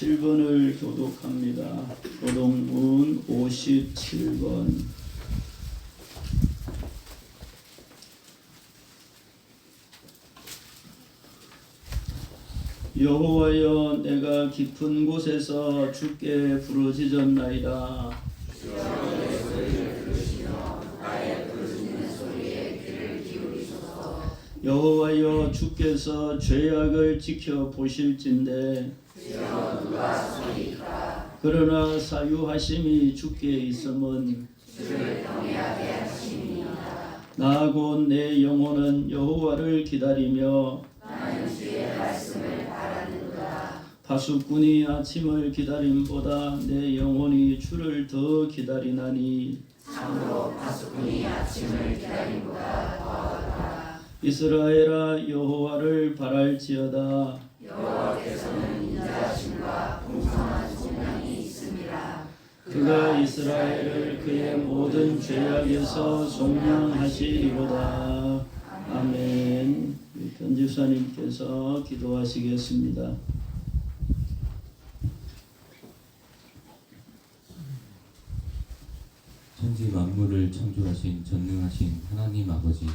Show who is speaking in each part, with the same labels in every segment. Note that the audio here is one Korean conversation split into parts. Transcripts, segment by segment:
Speaker 1: 57번을 교독합니다. 교독문 57번. 여호와여, 내가 깊은 곳에서 주께 부르짖었나이다. 여호와여, 주께서 죄악을 지켜 보실진대 그러나 사유하심이 주께 있음은 나 곧 내 영혼은 여호와를 기다리며 파수꾼이 아침을 기다림보다 내 영혼이 주를 더 기다리나니
Speaker 2: 참으로 파수꾼이 아침을 기다림보다 더하다.
Speaker 1: 이스라엘아, 여호와를 바랄지어다.
Speaker 2: 여호와께서는 인자하심과 풍성한 속량이 있습니다.
Speaker 1: 그가 이스라엘을 그의 모든 죄악에서 속량하시리로다. 아멘. 편집사님께서 기도하시겠습니다.
Speaker 3: 천지 만물을 창조하신 전능하신 하나님 아버지,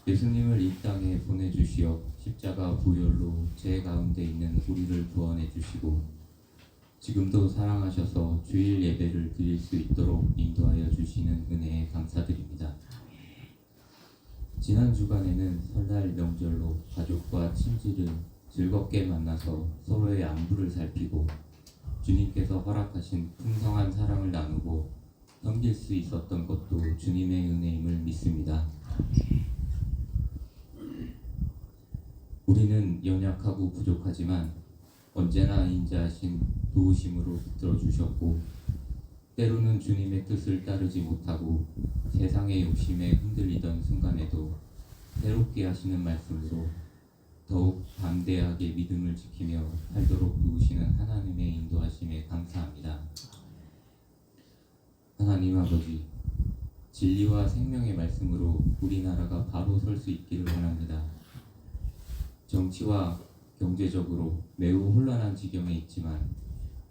Speaker 3: 예수님을 이 땅에 보내주시어 십자가 부혈로 죄 가운데 있는 우리를 구원해 주시고 지금도 사랑하셔서 주일 예배를 드릴 수 있도록 인도하여 주시는 은혜에 감사드립니다. 지난 주간에는 설날 명절로 가족과 친지를 즐겁게 만나서 서로의 안부를 살피고 주님께서 허락하신 풍성한 사랑을 나누고 섬길 수 있었던 것도 주님의 은혜임을 믿습니다. 우리는 연약하고 부족하지만 언제나 인자하신 도우심으로 붙들어 주셨고 때로는 주님의 뜻을 따르지 못하고 세상의 욕심에 흔들리던 순간에도 새롭게 하시는 말씀으로 더욱 담대하게 믿음을 지키며 살도록 도우시는 하나님의 인도하심에 감사합니다. 하나님 아버지, 진리와 생명의 말씀으로 우리나라가 바로 설 수 있기를 원합니다. 정치와 경제적으로 매우 혼란한 지경에 있지만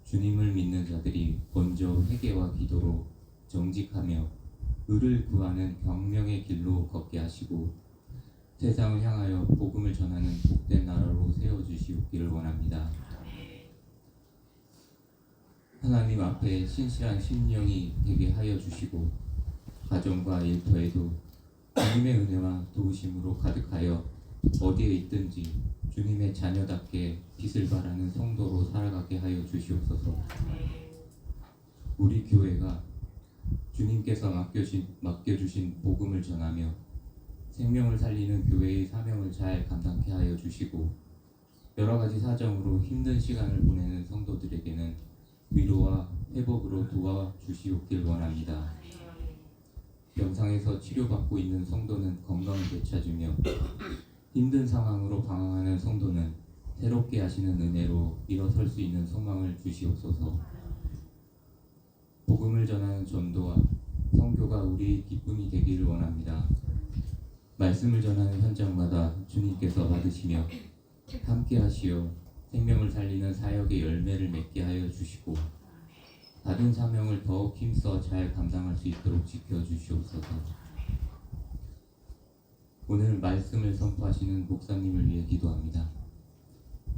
Speaker 3: 주님을 믿는 자들이 먼저 회개와 기도로 정직하며 의를 구하는 경명의 길로 걷게 하시고 세상을 향하여 복음을 전하는 복된 나라로 세워주시옵기를 원합니다. 하나님 앞에 신실한 심령이 되게 하여 주시고 가정과 일터에도 주님의 은혜와 도우심으로 가득하여 어디에 있든지 주님의 자녀답게 빛을 발하는 성도로 살아가게 하여 주시옵소서. 우리 교회가 주님께서 맡겨주신 복음을 전하며 생명을 살리는 교회의 사명을 잘 감당케 하여 주시고 여러 가지 사정으로 힘든 시간을 보내는 성도들에게는 위로와 회복으로 도와주시옵길 원합니다. 병상에서 치료받고 있는 성도는 건강을 되찾으며 힘든 상황으로 방황하는 성도는 새롭게 하시는 은혜로 일어설 수 있는 소망을 주시옵소서. 복음을 전하는 전도와 선교가 우리의 기쁨이 되기를 원합니다. 말씀을 전하는 현장마다 주님께서 받으시며 함께 하시어 생명을 살리는 사역의 열매를 맺게 하여 주시고 받은 사명을 더욱 힘써 잘 감당할 수 있도록 지켜주시옵소서. 오늘 말씀을 선포하시는 목사님을 위해 기도합니다.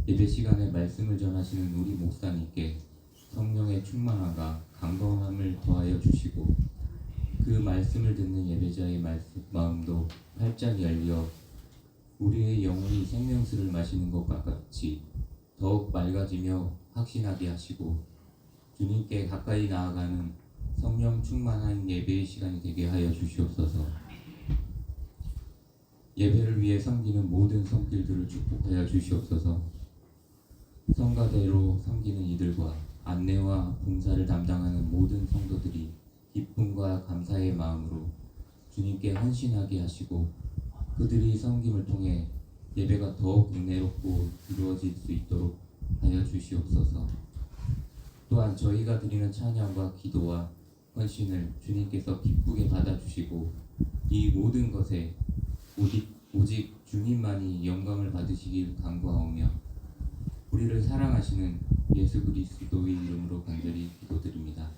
Speaker 3: 예배 시간에 말씀을 전하시는 우리 목사님께 성령의 충만함과 강건함을 더하여 주시고 그 말씀을 듣는 예배자의 마음도 활짝 열려 우리의 영혼이 생명수를 마시는 것과 같이 더욱 맑아지며 확신하게 하시고 주님께 가까이 나아가는 성령 충만한 예배의 시간이 되게 하여 주시옵소서. 예배를 위해 섬기는 모든 손길들을 축복하여 주시옵소서. 성가대로 섬기는 이들과 안내와 봉사를 담당하는 모든 성도들이 기쁨과 감사의 마음으로 주님께 헌신하게 하시고 그들이 섬김을 통해 예배가 더욱 은혜롭고 이루어질 수 있도록 하여 주시옵소서. 또한 저희가 드리는 찬양과 기도와 헌신을 주님께서 기쁘게 받아주시고 이 모든 것에 오직 주님만이 영광을 받으시길 간구하오며 우리를 사랑하시는 예수 그리스도의 이름으로 간절히 기도드립니다.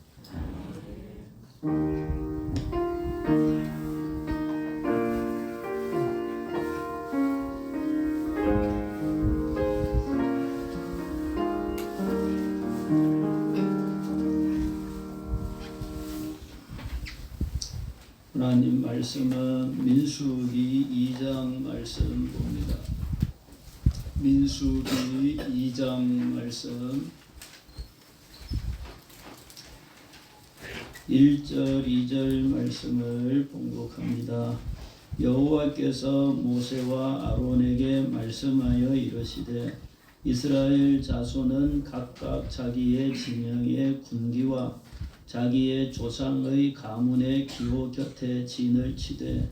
Speaker 1: 하나님 말씀은 민수기 2장 말씀 봅니다. 민수기 2장 말씀 1절 2절 말씀을 봉독합니다. 여호와께서 모세와 아론에게 말씀하여 이르시되 이스라엘 자손은 각각 자기의 진영의 군기와 자기의 조상의 가문의 기호 곁에 진을 치되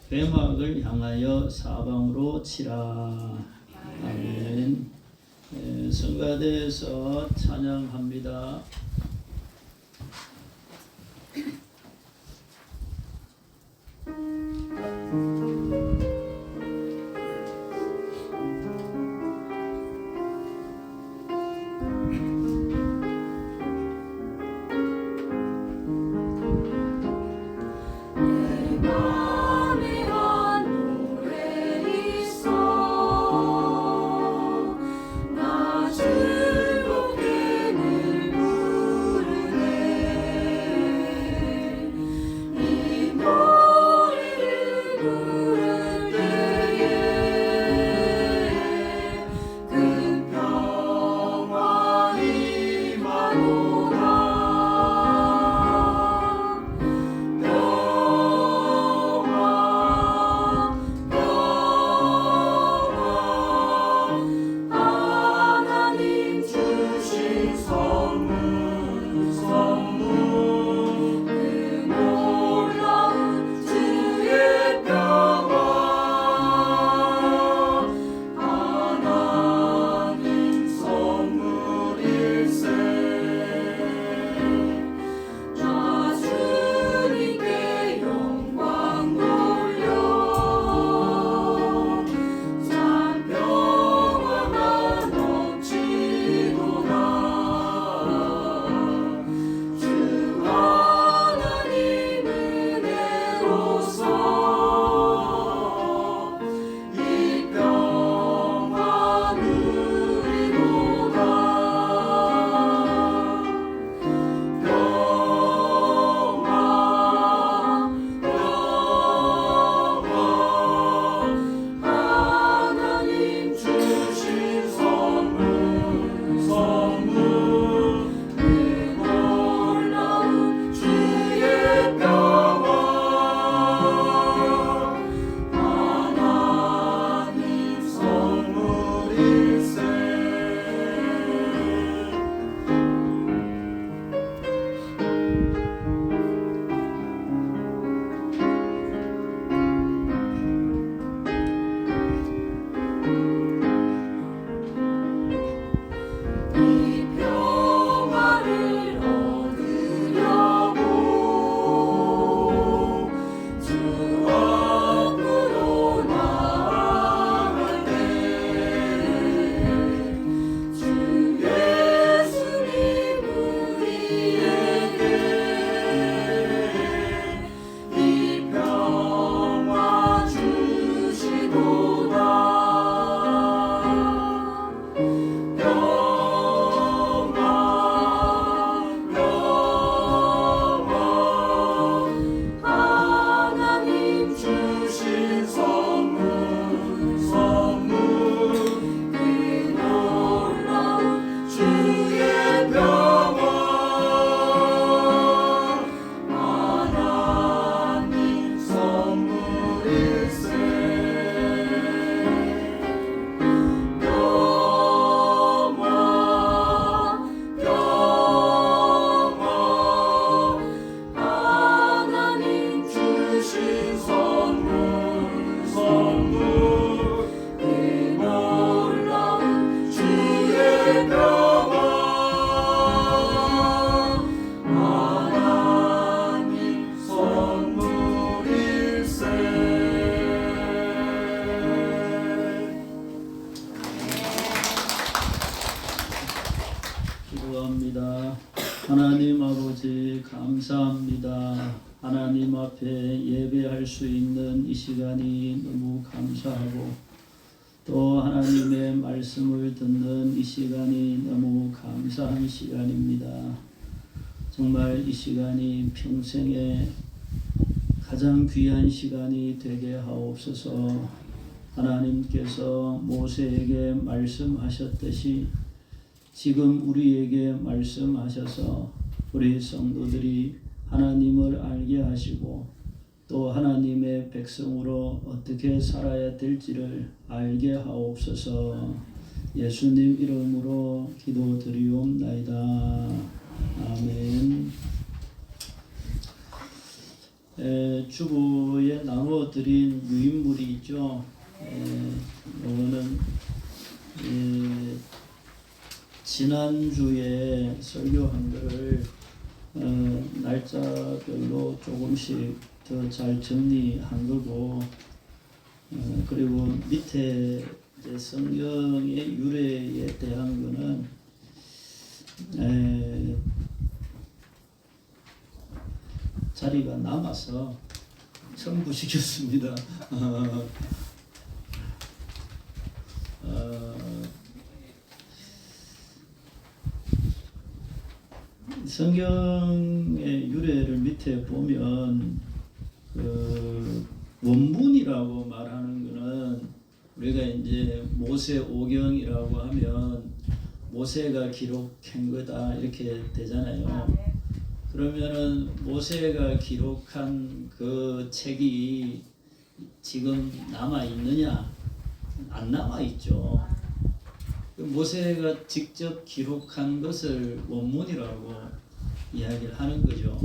Speaker 1: 회막을 향하여 사방으로 치라. 아멘. 성가대에서 찬양합니다.
Speaker 2: 나 즐겁게 늘
Speaker 1: 감사합니다. 하나님 앞에 예배할 수 있는 이 시간이 너무 감사하고 또 하나님의 말씀을 듣는 이 시간이 너무 감사한 시간입니다. 정말 이 시간이 평생에 가장 귀한 시간이 되게 하옵소서. 하나님께서 모세에게 말씀하셨듯이 지금 우리에게 말씀하셔서 우리 성도들이 하나님을 알게 하시고 또 하나님의 백성으로 어떻게 살아야 될지를 알게 하옵소서. 예수님 이름으로 기도드리옵나이다. 아멘. 주보에 나눠드린 유인물이 있죠. 이거는 지난주에 설교한 것을 날짜별로 조금씩 더 잘 정리한 거고, 그리고 밑에 이제 성경의 유래에 대한 거는 자리가 남아서 첨부시켰습니다. 성경의 유래를 밑에 보면 그 원문이라고 말하는 거는 우리가 이제 모세 오경이라고 하면 모세가 기록한 거다 이렇게 되잖아요. 그러면은 모세가 기록한 그 책이 지금 남아 있느냐? 안 남아 있죠. 모세가 직접 기록한 것을 원문이라고 이야기를 하는 거죠.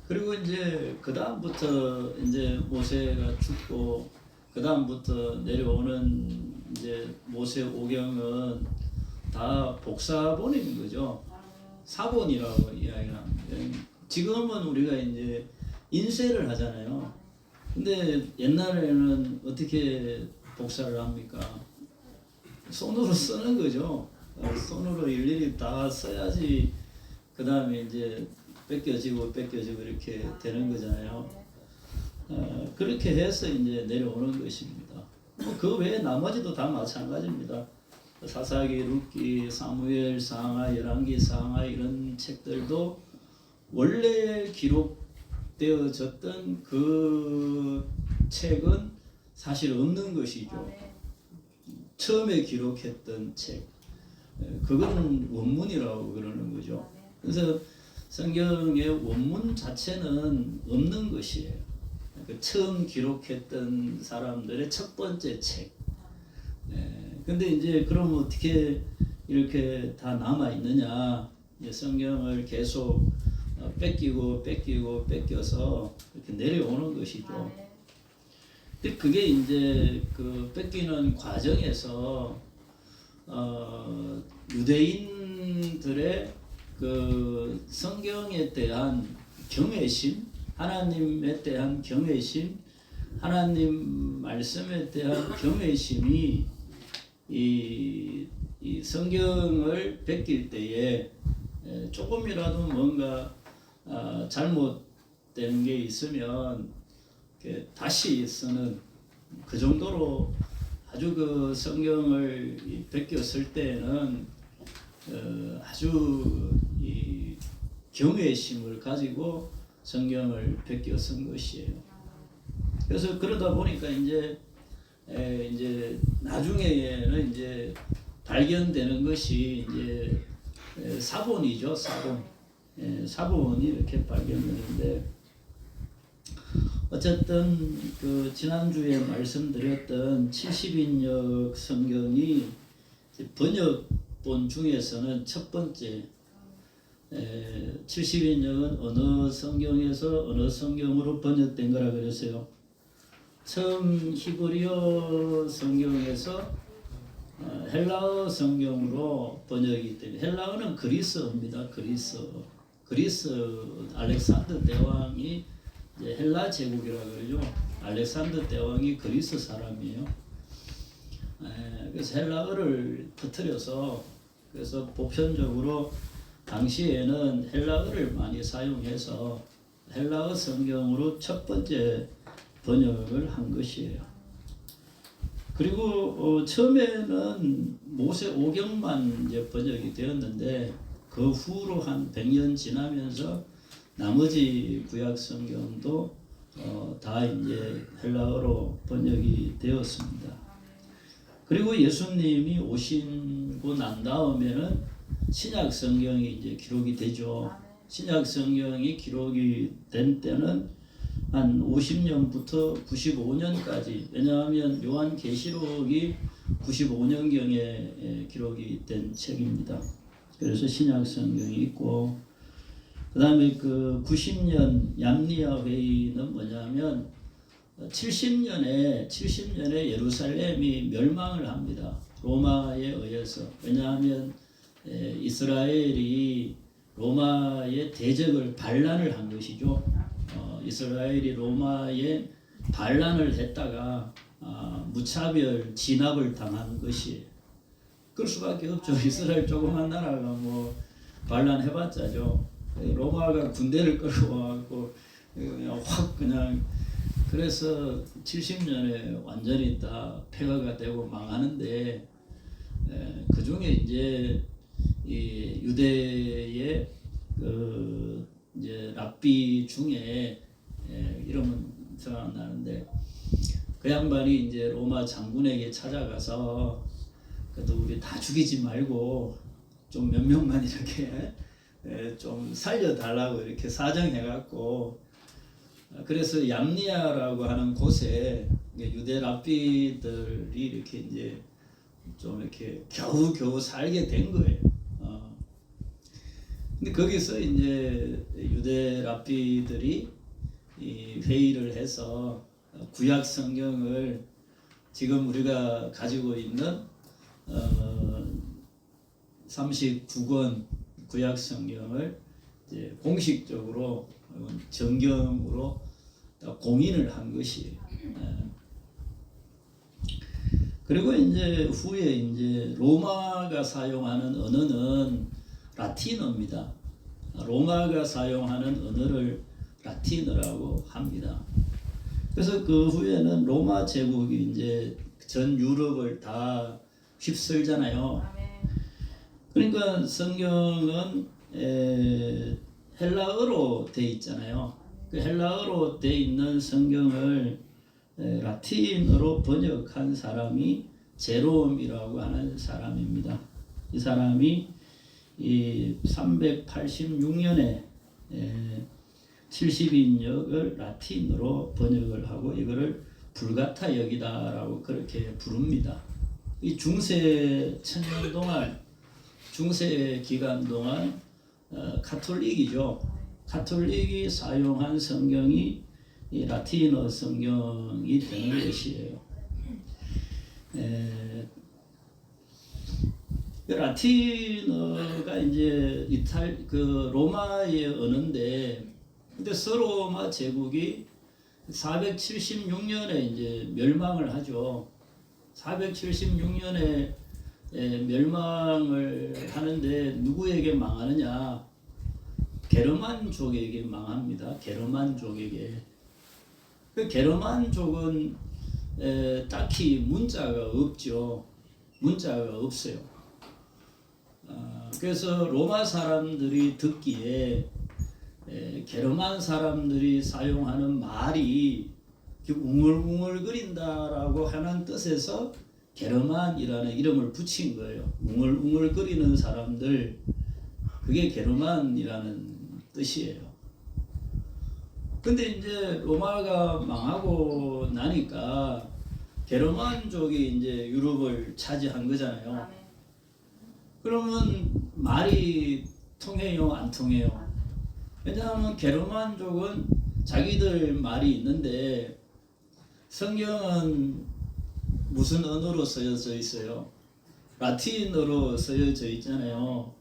Speaker 1: 그리고 이제 그 다음부터 이제 모세가 죽고 그 다음부터 내려오는 이제 모세 오경은 다 복사본인 거죠. 사본이라고 이야기합니다. 지금은 우리가 이제 인쇄를 하잖아요. 근데 옛날에는 어떻게 복사를 합니까? 손으로 쓰는 거죠. 손으로 일일이 다 써야지 그 다음에 이제 뺏겨지고 이렇게 되는 거잖아요. 그렇게 해서 이제 내려오는 것입니다. 그 외에 나머지도 다 마찬가지입니다. 사사기, 룻기, 사무엘, 상하, 열왕기, 상하 이런 책들도 원래 기록되어졌던 그 책은 사실 없는 것이죠. 처음에 기록했던 책, 그거는 원문이라고 그러는 거죠. 그래서 성경의 원문 자체는 없는 것이에요. 처음 기록했던 사람들의 첫 번째 책. 근데 이제 그럼 어떻게 이렇게 다 남아 있느냐? 성경을 계속 뺏겨서 이렇게 내려오는 것이죠. 근데 그게 이제 그 뺏기는 과정에서 유대인들의 그 성경에 대한 경외심, 하나님에 대한 경외심, 하나님 말씀에 대한 경외심이 이 성경을 뺏길 때에 조금이라도 뭔가 잘못된 게 있으면 다시 쓰는 그 정도로 아주 그 성경을 뺏겼을 때는 아주 이 경외심을 가지고 성경을 뺏겨 쓴 것이에요. 그래서 그러다 보니까 이제 나중에는 이제 발견되는 것이 이제 사본이죠, 사본. 사본이 이렇게 발견되는데, 어쨌든 그 지난주에 말씀드렸던 70인역 성경이 번역본 중에서는 첫 번째, 70인역은 어느 성경에서 어느 성경으로 번역된 거라 그랬어요. 처음 히브리어 성경에서 헬라어 성경으로 번역이 됩니다. 헬라어는 그리스어입니다. 그리스 알렉산더 대왕이 이제 헬라 제국이라고 그러죠. 알렉산더 대왕이 그리스 사람이에요. 그래서 헬라어를 퍼뜨려서 그래서 보편적으로 당시에는 헬라어를 많이 사용해서 헬라어 성경으로 첫 번째 번역을 한 것이에요. 그리고 처음에는 모세 오경만 이제 번역이 되었는데 그 후로 한 100년 지나면서 나머지 구약 성경도 다 이제 헬라어로 번역이 되었습니다. 그리고 예수님이 오시고 난 다음에는 신약 성경이 이제 기록이 되죠. 신약 성경이 기록이 된 때는 한 50년부터 95년까지, 왜냐하면 요한계시록이 95년경에 기록이 된 책입니다. 그래서 신약 성경이 있고, 그 다음에 그 90년 얌리아 회의는 뭐냐면 70년에 예루살렘이 멸망을 합니다. 로마에 의해서. 왜냐하면 이스라엘이 로마의 대적을 반란을 한 것이죠. 이스라엘이 로마에 반란을 했다가 무차별 진압을 당한 것이에요. 그럴 수밖에 없죠. 이스라엘 조그만 나라가 뭐 반란해봤자죠. 로마가 군대를 끌고 와갖고 그냥 확 그냥, 그래서 70년에 완전히 다 폐허가 되고 망하는데, 그 중에 이제 이 유대의 그 이제 랍비 중에 이름은 생각 안 나는데, 그 양반이 이제 로마 장군에게 찾아가서 그래도 우리 다 죽이지 말고 좀 몇 명만 이렇게 좀 살려달라고 이렇게 사정해갖고, 그래서 얌리아라고 하는 곳에 유대 랍비들이 이렇게 이제 좀 이렇게 겨우 살게 된 거예요. 근데 거기서 이제 유대 랍비들이 이 회의를 해서 구약 성경을 지금 우리가 가지고 있는 39권 구약 성경을 이제 공식적으로 정경으로 공인을 한 것이에요. 그리고 이제 후에 이제 로마가 사용하는 언어는 라틴어입니다. 로마가 사용하는 언어를 라틴어라고 합니다. 그래서 그 후에는 로마 제국이 이제 전 유럽을 다 휩쓸잖아요. 그러니까 성경은 헬라어로 돼 있잖아요. 그 헬라어로 돼 있는 성경을 라틴어로 번역한 사람이 제롬이라고 하는 사람입니다. 이 사람이 이 386년에 70인역을 라틴어로 번역을 하고 이거를 불가타 역이다라고 그렇게 부릅니다. 이 중세 천년 동안, 중세 기간 동안 카톨릭이죠. 카톨릭이 사용한 성경이 이 라틴어 성경이 되는 것이에요. 라틴어가 이제 로마의 언어인데, 근데 서로마 제국이 476년에 이제 멸망을 하죠. 476년에 멸망을 하는데 누구에게 망하느냐? 게르만족에게 망합니다. 게르만족에게. 그 게르만족은 딱히 문자가 없죠. 문자가 없어요. 그래서 로마 사람들이 듣기에 게르만 사람들이 사용하는 말이 웅얼웅얼거린다라고 하는 뜻에서 게르만이라는 이름을 붙인 거예요. 웅얼웅얼거리는 사람들, 그게 게르만이라는 뜻이에요. 근데 이제 로마가 망하고 나니까 게르만족이 이제 유럽을 차지한 거잖아요. 그러면 말이 통해요, 안 통해요? 왜냐하면 게르만족은 자기들 말이 있는데 성경은 무슨 언어로 쓰여져 있어요? 라틴어로 쓰여져 있잖아요.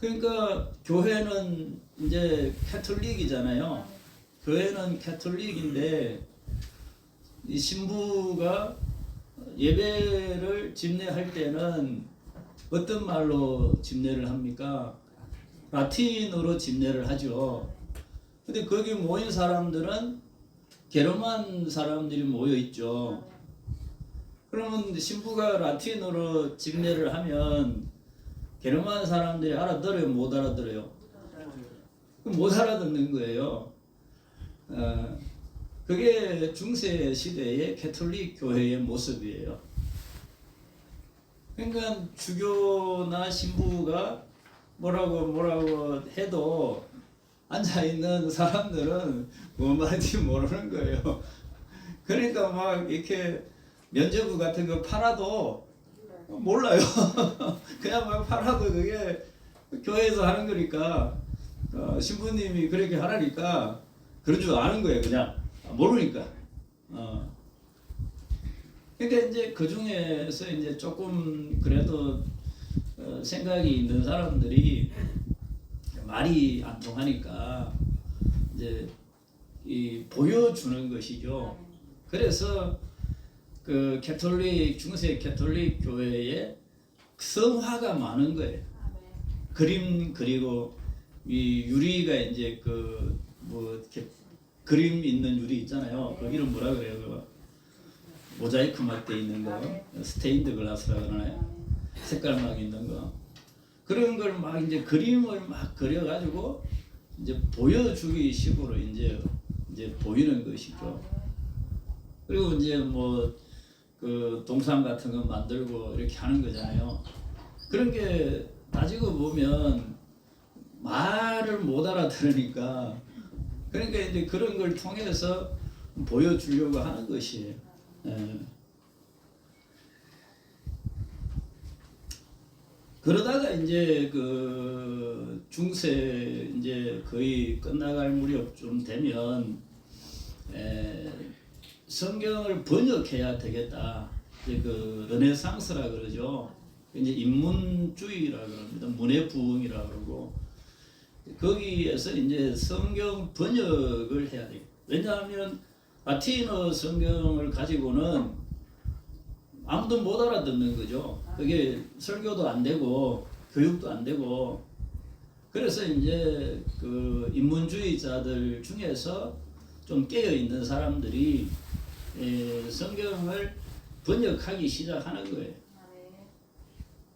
Speaker 1: 그러니까 교회는 이제 카톨릭이잖아요. 교회는 카톨릭인데 이 신부가 예배를 집례할 때는 어떤 말로 집례를 합니까? 라틴어로 집례를 하죠. 근데 거기 모인 사람들은 게르만 사람들이 모여 있죠. 그러면 신부가 라틴어로 집례를 하면 게르만 사람들이 알아들어요, 못 알아들어요? 못 알아듣는 거예요. 그게 중세 시대의 캐톨릭 교회의 모습이에요. 그러니까 주교나 신부가 뭐라고 해도 앉아있는 사람들은 뭐 말인지 모르는 거예요. 그러니까 막 이렇게 면죄부 같은 거 팔아도 몰라요. 그냥 막 팔아도 그게 교회에서 하는 거니까 신부님이 그렇게 하라니까 그런 줄 아는 거예요. 그냥 모르니까. 그러니까 이제 그 중에서 이제 조금 그래도 생각이 있는 사람들이 말이 안 통하니까 이제 이 보여주는 것이죠. 그래서 그 캐톨릭 중세 캐톨릭 교회에 성화가 많은 거예요. 그림 그리고 이 유리가 이제 그 뭐 이렇게 그림 있는 유리 있잖아요. 그 이름 뭐라 그래요? 그거 모자이크 막 돼 있는 거, 스테인드 글라스라 그러나요? 색깔 막 있는 거. 그런 걸 막 이제 그림을 막 그려가지고 이제 보여주기 식으로 이제 보이는 것이죠. 그리고 이제 뭐 그 동상 같은 거 만들고 이렇게 하는 거잖아요. 그런 게 따지고 보면 말을 못 알아들으니까 그러니까 이제 그런 걸 통해서 보여주려고 하는 것이에요. 그러다가 이제 그 중세 이제 거의 끝나갈 무렵 좀 되면 성경을 번역해야 되겠다. 이제 그 르네상스라 그러죠. 이제 인문주의라 그럽니다. 문의 부흥이라 그러고 거기에서 이제 성경 번역을 해야 돼요. 왜냐하면 라틴어 성경을 가지고는 아무도 못 알아듣는 거죠. 그게 설교도 안 되고 교육도 안 되고 그래서 이제 그 인문주의자들 중에서 좀 깨어 있는 사람들이 성경을 번역하기 시작하는 거예요.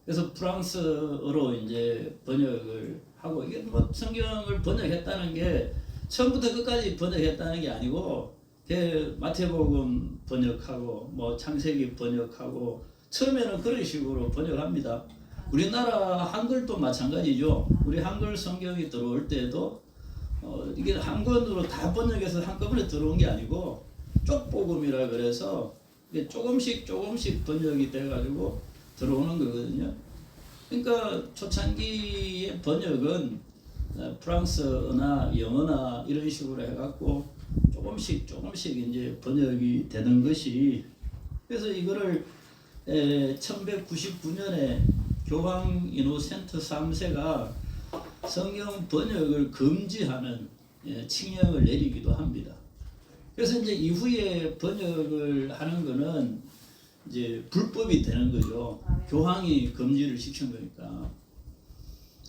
Speaker 1: 그래서 프랑스어로 이제 번역을 하고 이게 뭐 성경을 번역했다는 게 처음부터 끝까지 번역했다는 게 아니고 마태복음 번역하고 뭐 창세기 번역하고 처음에는 그런 식으로 번역합니다. 우리나라 한글도 마찬가지죠. 우리 한글 성경이 들어올 때도 이게 한 권으로 다 번역해서 한꺼번에 들어온 게 아니고 쪽복음이라 그래서 이게 조금씩 번역이 돼가지고 들어오는 거거든요. 그러니까 초창기의 번역은 프랑스어나 영어나 이런 식으로 해갖고 조금씩 이제 번역이 되는 것이 그래서 이거를 1199년에 교황 이노센트 3세가 성경 번역을 금지하는 칙령을 내리기도 합니다. 그래서 이제 이후에 번역을 하는 거는 이제 불법이 되는 거죠. 교황이 금지를 시킨 거니까.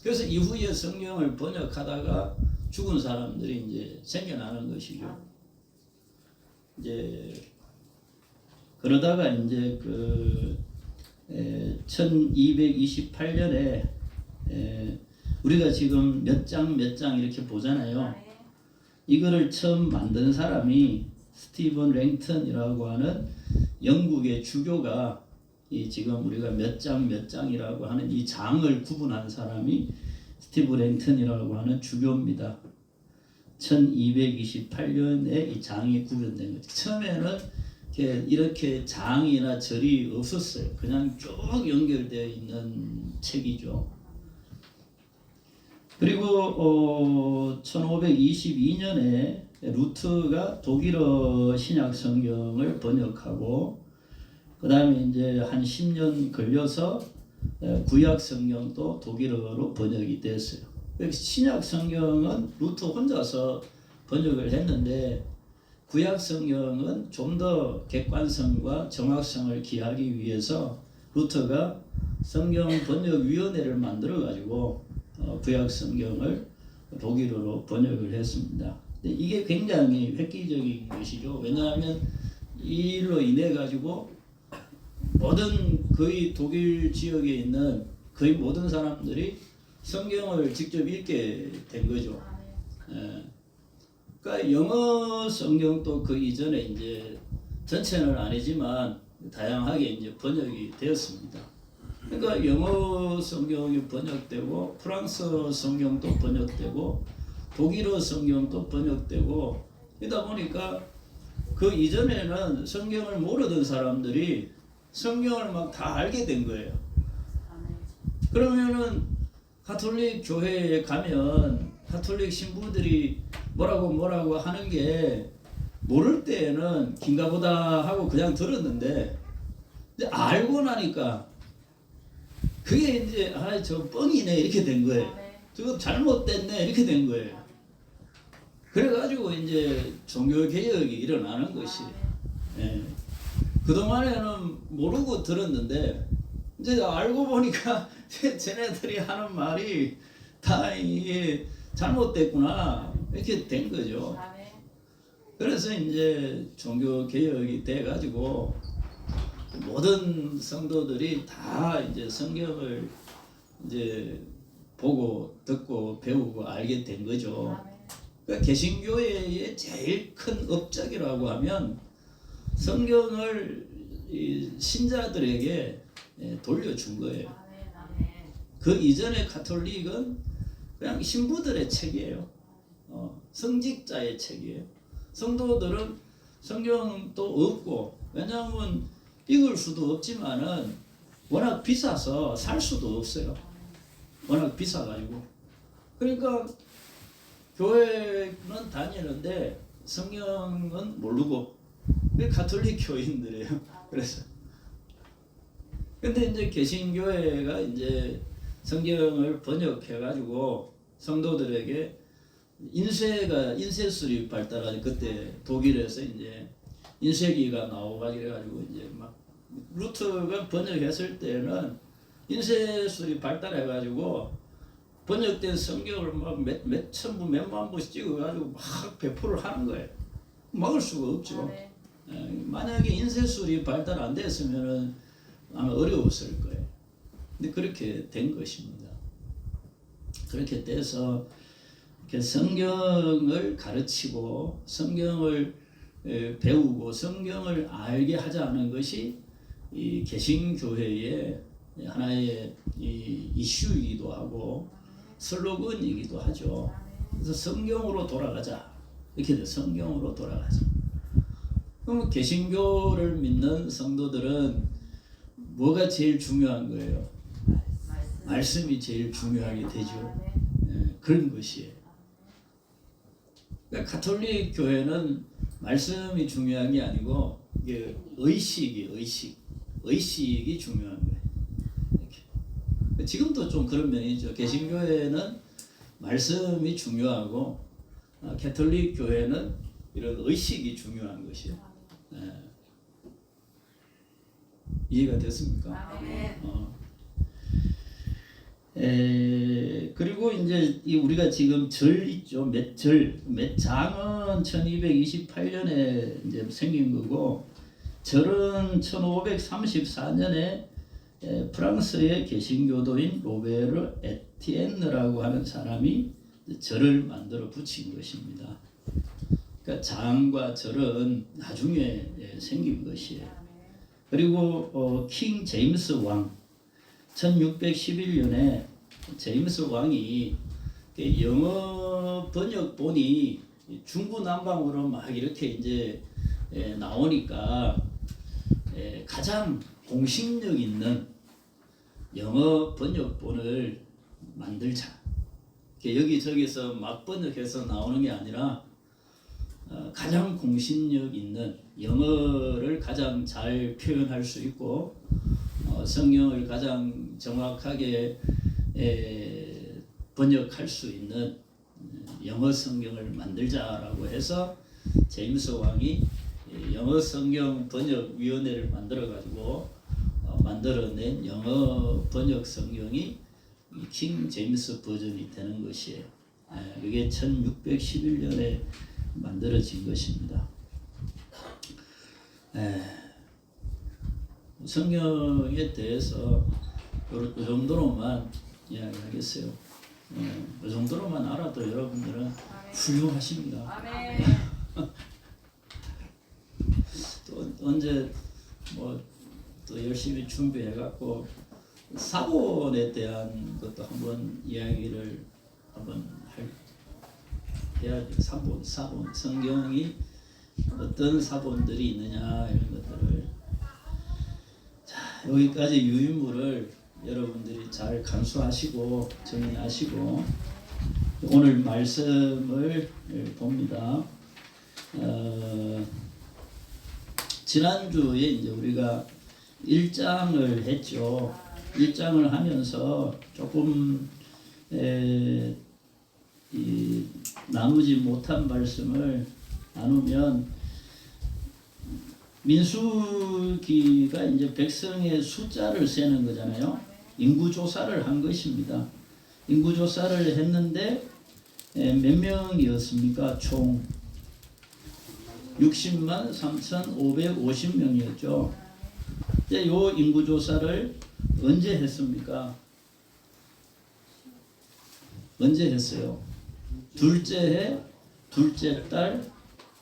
Speaker 1: 그래서 이후에 성경을 번역하다가 죽은 사람들이 이제 생겨나는 것이죠. 이제 그러다가 이제 그 1228년에 우리가 지금 몇 장 이렇게 보잖아요. 이거를 처음 만든 사람이 스티븐 랭턴이라고 하는 영국의 주교가 이 지금 우리가 몇 장이라고 하는 이 장을 구분한 사람이 스티븐 랭턴이라고 하는 주교입니다. 1228년에 이 장이 구현된 거죠. 처음에는 이렇게 장이나 절이 없었어요. 그냥 쭉 연결되어 있는 책이죠. 그리고 1522년에 루트가 독일어 신약 성경을 번역하고 그 다음에 이제 한 10년 걸려서 구약 성경도 독일어로 번역이 됐어요. 신약 성경은 루트 혼자서 번역을 했는데 구약 성경은 좀 더 객관성과 정확성을 기하기 위해서 루터가 성경 번역위원회를 만들어 가지고 구약 성경을 독일어로 번역을 했습니다. 근데 이게 굉장히 획기적인 것이죠. 왜냐하면 이 일로 인해 가지고 모든 거의 독일 지역에 있는 거의 모든 사람들이 성경을 직접 읽게 된 거죠. 예. 그러니까 영어 성경도 그 이전에 이제 전체는 아니지만 다양하게 이제 번역이 되었습니다. 그러니까 영어 성경이 번역되고 프랑스어 성경도 번역되고 독일어 성경도 번역되고 이러다 보니까 그 이전에는 성경을 모르던 사람들이 성경을 막 다 알게 된 거예요. 그러면은 가톨릭 교회에 가면 가톨릭 신부들이 뭐라고 하는 게 모를 때에는 긴가보다 하고 그냥 들었는데 근데 알고 나니까 그게 이제 저 뻥이네 이렇게 된 거예요. 저거 잘못됐네 이렇게 된 거예요. 그래가지고 이제 종교 개혁이 일어나는 것이. 예. 그동안에는 모르고 들었는데 이제 알고 보니까 쟤네들이 하는 말이 다 이게 잘못됐구나 이렇게 된 거죠. 그래서 이제 종교 개혁이 돼 가지고 모든 성도들이 다 이제 성경을 이제 보고 듣고 배우고 알게 된 거죠. 그러니까 개신교회의 제일 큰 업적이라고 하면 성경을 이 신자들에게 돌려준 거예요. 그 이전의 가톨릭은 그냥 신부들의 책이에요. 성직자의 책이에요. 성도들은 성경도 없고 왜냐하면 읽을 수도 없지만은 워낙 비싸서 살 수도 없어요. 워낙 비싸가지고. 그러니까 교회는 다니는데 성경은 모르고 가톨릭 교인들이에요. 그래서 근데 이제 개신교회가 이제 성경을 번역해가지고 성도들에게 인쇄술이 발달하지 그때 독일에서 이제 인쇄기가 나오가지고 해가지고 이제 막 루터가 번역했을 때는 인쇄술이 발달해가지고 번역된 성경을 막 몇 천부 몇만 부씩 찍어가지고 막 배포를 하는 거예요. 막을 수가 없죠. 만약에 인쇄술이 발달 안 됐으면은 아마 어려웠을 거예요. 근데 그렇게 된 것입니다. 그렇게 돼서 이렇게 성경을 가르치고 성경을 배우고 성경을 알게 하자는 것이 이 개신교회의 하나의 이 이슈이기도 하고 슬로건이기도 하죠. 그래서 성경으로 돌아가자. 이렇게 돼 성경으로 돌아가자. 그럼 개신교를 믿는 성도들은 뭐가 제일 중요한 거예요? 말씀이 제일 중요하게 되죠. 그런 것이에요. 그러니까 가톨릭 교회는 말씀이 중요한 게 아니고 이게 의식이 중요한 거예요. 이렇게. 지금도 좀 그런 면이 있죠. 개신교회는 말씀이 중요하고 가톨릭 교회는 이런 의식이 중요한 것이에요. 이해가 됐습니까? 그리고 이제 우리가 지금 절 있죠. 장은 1228년에 이제 생긴 거고 절은 1534년에 프랑스의 개신교도인 로베르 에티엔느라고 하는 사람이 절을 만들어 붙인 것입니다. 그러니까 장과 절은 나중에 생긴 것이에요. 그리고 킹 제임스 왕 1611년에 제임스 왕이 영어 번역본이 중구난방으로 막 이렇게 이제 나오니까 가장 공식력 있는 영어 번역본을 만들자. 여기저기서 막 번역해서 나오는 게 아니라 가장 공신력 있는 영어를 가장 잘 표현할 수 있고 성경을 가장 정확하게 번역할 수 있는 영어 성경을 만들자라고 해서 제임스 왕이 영어 성경 번역 위원회를 만들어 가지고 만들어낸 영어 번역 성경이 킹 제임스 버전이 되는 것이에요. 그게 1611년에 만들어진 것입니다. 성경에 대해서 이 정도로만 이야기하겠어요. 이 정도로만 알아도 여러분들은 훌륭하십니다.
Speaker 2: 아멘.
Speaker 1: 또 언제 또 열심히 준비해갖고 사본에 대한 것도 한번 이야기를 한번 해야죠. 사본 성경이 어떤 사본들이 있느냐 이런 것들을. 자, 여기까지 유인물을 여러분들이 잘 간수하시고 정리하시고 오늘 말씀을 봅니다. 지난주에 이제 우리가 1장을 했죠. 1장을 하면서 조금 나누지 못한 말씀을 나누면 민수기가 이제 백성의 숫자를 세는 거잖아요. 인구 조사를 한 것입니다. 인구 조사를 했는데 몇 명이었습니까? 총 60만 3,550명이었죠. 이제 요 인구 조사를 언제 했습니까? 언제 했어요? 둘째 해, 둘째 달,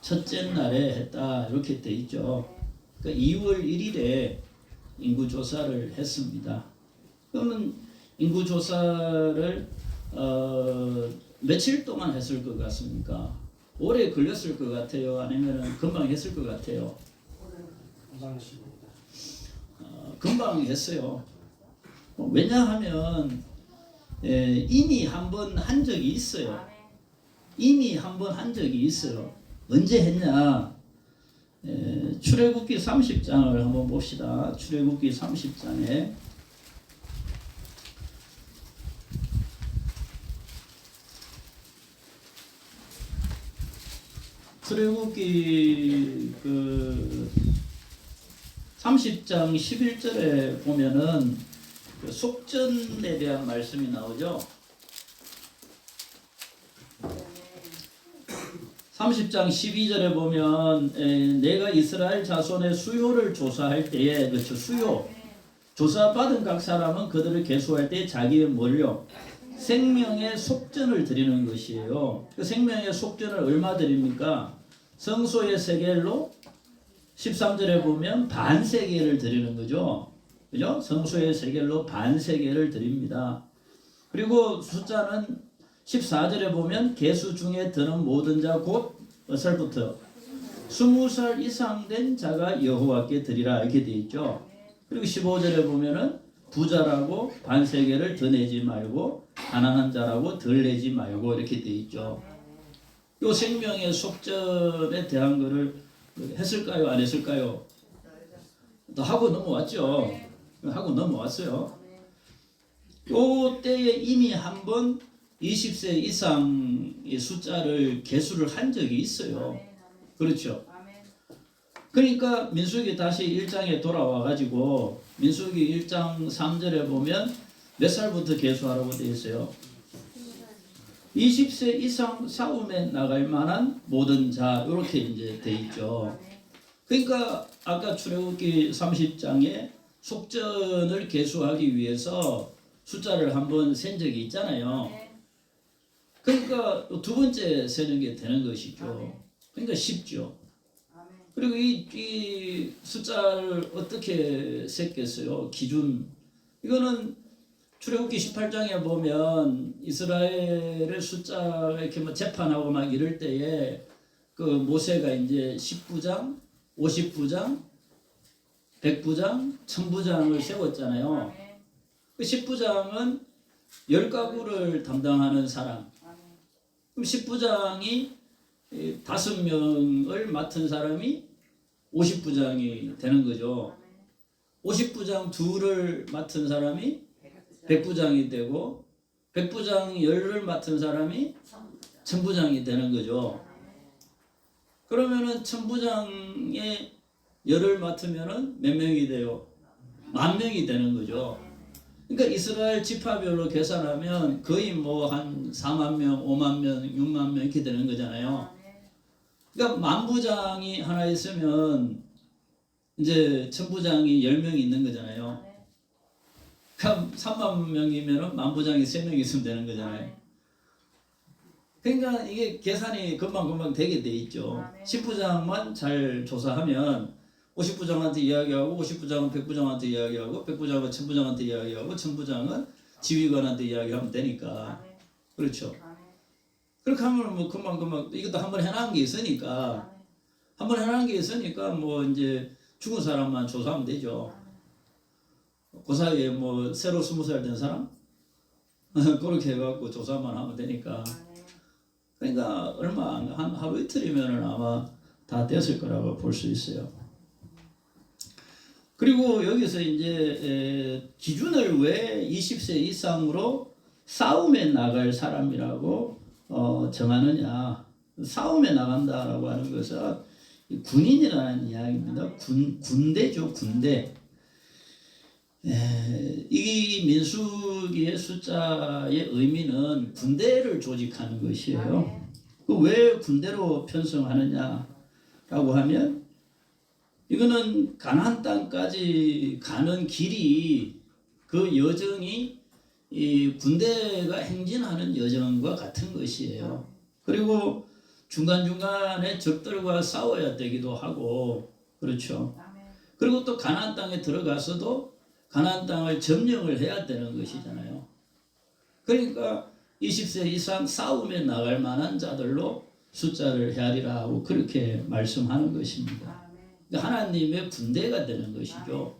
Speaker 1: 첫째 날에 했다 이렇게 돼 있죠. 그러니까 2월 1일에 인구 조사를 했습니다. 그러면 인구 조사를 며칠 동안 했을 것 같습니까? 오래 걸렸을 것 같아요? 아니면 금방 했을 것 같아요? 금방 했어요. 왜냐하면 이미 한 번 한 적이 있어요. 이미 한 번 한 적이 있어요. 언제 했냐? 출애굽기 30장을 한번 봅시다. 출애굽기 30장에 출애굽기 30장 11절에 보면은 그 속전에 대한 말씀이 나오죠. 30장 12절에 보면 내가 이스라엘 자손의 수요를 조사할 때에 그렇죠. 수요 조사받은 각 사람은 그들을 계수할 때 자기의 뭘요? 생명의 속전을 드리는 것이에요. 그 생명의 속전을 얼마 드립니까? 성소의 세겔로 13절에 보면 반 세겔을 드리는 거죠. 그죠? 성소의 세겔로 반 세겔을 드립니다. 그리고 숫자는 14절에 보면 계수 중에 드는 모든 자 곧 몇 살부터 20살 이상 된 자가 여호와께 드리라 이렇게 돼 있죠. 그리고 15절에 보면은 부자라고 반 세겔을 더 내지 말고 가난한 자라고 덜 내지 말고 이렇게 돼 있죠. 요 생명의 속전에 대한 거를 했을까요? 안 했을까요? 또 하고 넘어왔죠. 하고 넘어왔어요. 요 때에 이미 한번 20세 이상의 숫자를 계수를 한 적이 있어요. 그렇죠. 그러니까 민수기 다시 1장에 돌아와 가지고 민수기 1장 3절에 보면 몇 살부터 계수하라고 되어 있어요? 20세 이상 싸움에 나갈 만한 모든 자 이렇게 이제 돼 있죠. 그러니까 아까 출애굽기 30장에 속전을 계수하기 위해서 숫자를 한번 센 적이 있잖아요. 그러니까 두 번째 세는 게 되는 것이죠. 그러니까 쉽죠. 그리고 이 숫자를 어떻게 셌겠어요? 기준. 이거는 출애굽기 18장에 보면 이스라엘의 숫자 이렇게 뭐 재판하고 막 이럴 때에 그 모세가 이제 10부장, 50부장, 100부장, 1000부장을 세웠잖아요. 그 10부장은 10가구를 담당하는 사람. 그럼 10부장이 5명을 맡은 사람이 50부장이 되는 거죠. 50부장 2를 맡은 사람이 100부장이 되고 100부장 10을 맡은 사람이 1000부장이 되는 거죠. 그러면은 1000부장의 10을 맡으면은 몇 명이 돼요? 10,000명이 되는 거죠. 그러니까 이스라엘 지파별로 계산하면 거의 뭐 한 40,000명, 50,000명, 60,000명 이렇게 되는 거잖아요. 그러니까 만부장이 하나 있으면 이제 천부장이 10명이 있는 거잖아요. 그럼 30,000명이면 만부장이 3명 있으면 되는 거잖아요. 그러니까 이게 계산이 금방금방 되게 돼 있죠. 10부장만 잘 조사하면 50부장한테 이야기하고 50부장은 100부장한테 이야기하고 100부장은 1000부장한테 이야기하고 1000부장은 지휘관한테 이야기하면 되니까. 그렇죠. 그렇게 하면 뭐 금방금방 이것도 한번 해놓은 게 있으니까 한번 해놓은 게 있으니까 뭐 이제 죽은 사람만 조사하면 되죠. 그 사이에 뭐 새로 20살 된 사람 그렇게 해갖고 조사만 하면 되니까. 그러니까 얼마 한 하루 이틀이면은 아마 다 됐을 거라고 볼 수 있어요. 그리고 여기서 이제 기준을 왜 20세 이상으로 싸움에 나갈 사람이라고 정하느냐. 싸움에 나간다라고 하는 것은 군인이라는 이야기입니다. 군대죠, 군대. 이 민수기의 숫자의 의미는 군대를 조직하는 것이에요. 왜 군대로 편성하느냐라고 하면 이거는 가나안 땅까지 가는 길이 그 여정이 이 군대가 행진하는 여정과 같은 것이에요. 그리고 중간중간에 적들과 싸워야 되기도 하고 그렇죠. 그리고 또 가나안 땅에 들어가서도 가나안 땅을 점령을 해야 되는 것이잖아요. 그러니까 20세 이상 싸움에 나갈 만한 자들로 숫자를 헤아리라 하고 그렇게 말씀하는 것입니다. 그러니까 하나님의 군대가 되는 것이죠.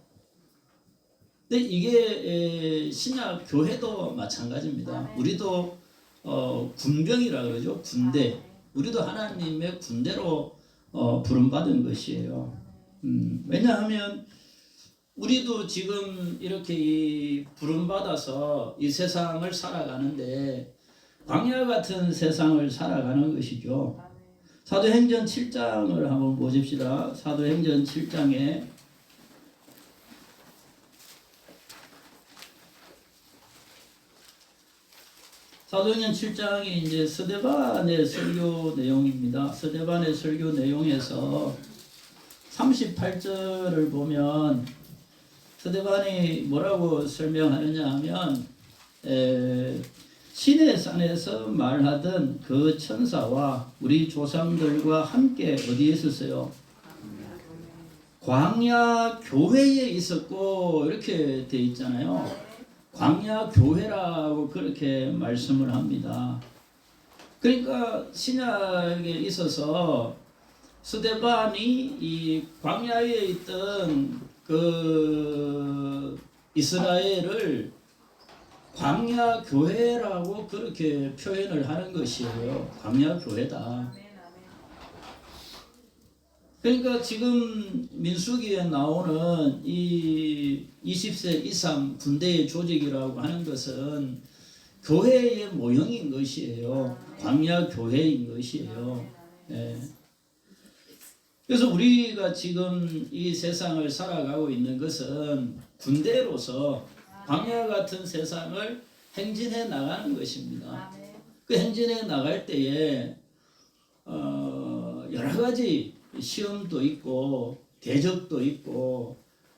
Speaker 1: 근데 이게 신약 교회도 마찬가지입니다. 우리도 군병이라 그러죠. 군대. 우리도 하나님의 군대로 부름받은 것이에요. 왜냐하면 우리도 지금 이렇게 이 부름받아서 이 세상을 살아가는데 광야 같은 세상을 살아가는 것이죠. 사도행전 7장을 한번 보십시다. 사도행전 7장에 사도행전 7장이 이제 스데반의 설교 내용입니다. 스데반의 설교 내용에서 38절을 보면 스데반이 뭐라고 설명하느냐 하면 시내 산에서 말하던 그 천사와 우리 조상들과 함께 어디에 있었어요? 광야 교회에 있었고 이렇게 돼 있잖아요. 광야 교회라고 그렇게 말씀을 합니다. 그러니까 신약에 있어서 스데반이 이 광야에 있던 그 이스라엘을 광야 교회라고 그렇게 표현을 하는 것이에요. 광야 교회다. 그러니까 지금 민수기에 나오는 이 20세 이상 군대의 조직이라고 하는 것은 교회의 모형인 것이에요. 광야 교회인 것이에요. 네. 그래서 우리가 지금 이 세상을 살아가고 있는 것은 군대로서 광야 같은 세상을 행진해 나가는 것입니다. 그 행진해 나갈 때에 여러 가지 시험도 있고 대적도 있고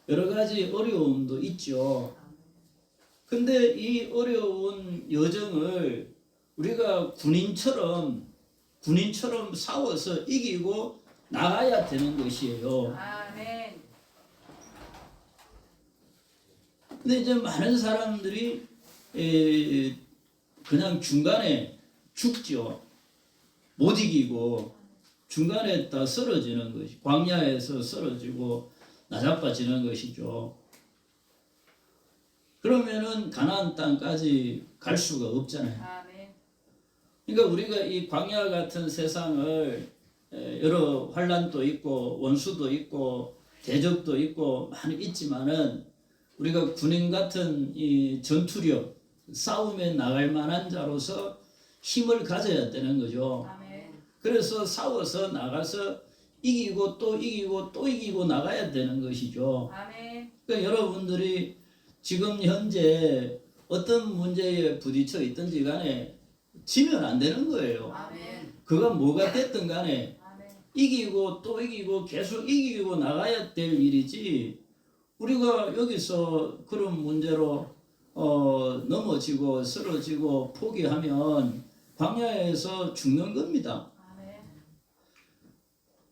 Speaker 1: 여러 가지 어려움도 있죠. 근데 이 어려운 여정을 우리가 군인처럼 싸워서 이기고 나가야 되는 것이에요.
Speaker 2: 아멘.
Speaker 1: 근데 이제 많은 사람들이 그냥 중간에 죽죠. 못 이기고 중간에 다 쓰러지는 것이 광야에서 쓰러지고 나자빠지는 것이죠. 그러면은 가나안 땅까지 갈 수가 없잖아요.
Speaker 2: 아멘.
Speaker 1: 그러니까 우리가 이 광야 같은 세상을 여러 환란도 있고 원수도 있고 대적도 있고 많이 있지만은 우리가 군인 같은 이 전투력 싸움에 나갈 만한 자로서 힘을 가져야 되는 거죠.
Speaker 2: 아멘.
Speaker 1: 그래서 싸워서 나가서 이기고 또 이기고 또 이기고 나가야 되는 것이죠.
Speaker 2: 아멘.
Speaker 1: 그러니까 여러분들이 지금 현재 어떤 문제에 부딪혀 있든지 간에 지면 안 되는 거예요.
Speaker 2: 아멘.
Speaker 1: 그가 뭐가 됐든 간에
Speaker 2: 아멘.
Speaker 1: 이기고 또 이기고 계속 이기고 나가야 될 일이지, 우리가 여기서 그런 문제로 넘어지고 쓰러지고 포기하면 광야에서 죽는 겁니다.
Speaker 2: 아멘.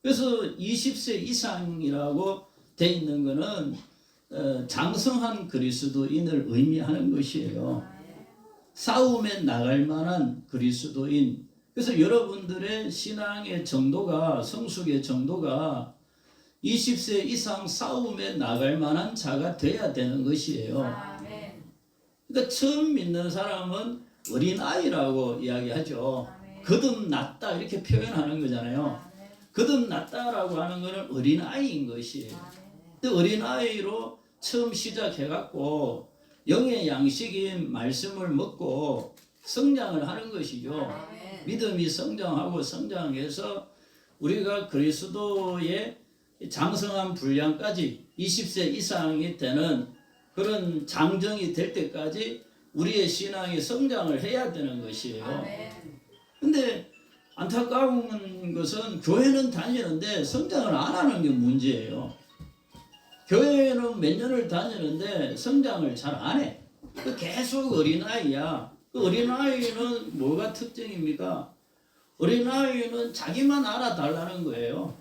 Speaker 1: 그래서 20세 이상이라고 돼 있는 거는 장성한 그리스도인을 의미하는 것이에요. 싸움에 나갈 만한 그리스도인. 그래서 여러분들의 신앙의 정도가, 성숙의 정도가 20세 이상 싸움에 나갈 만한 자가 돼야 되는 것이에요.
Speaker 2: 아멘.
Speaker 1: 그러니까 처음 믿는 사람은 어린아이라고 이야기하죠.
Speaker 2: 아멘.
Speaker 1: 거듭났다 이렇게 표현하는 거잖아요.
Speaker 2: 아멘.
Speaker 1: 거듭났다라고 하는 것은 어린아이인 것이에요.
Speaker 2: 아멘.
Speaker 1: 근데 어린아이로 처음 시작해갖고 영의 양식인 말씀을 먹고 성장을 하는 것이죠.
Speaker 2: 아멘.
Speaker 1: 믿음이 성장하고 성장해서 우리가 그리스도의 장성한 분량까지 20세 이상이 되는 그런 장정이 될 때까지 우리의 신앙이 성장을 해야 되는 것이에요.
Speaker 2: 아멘.
Speaker 1: 근데 안타까운 것은 교회는 다니는데 성장을 안 하는 게 문제예요. 교회는 몇 년을 다니는데 성장을 잘 안 해. 계속 어린아이야. 그 어린아이는 뭐가 특징입니까? 어린아이는 자기만 알아달라는 거예요.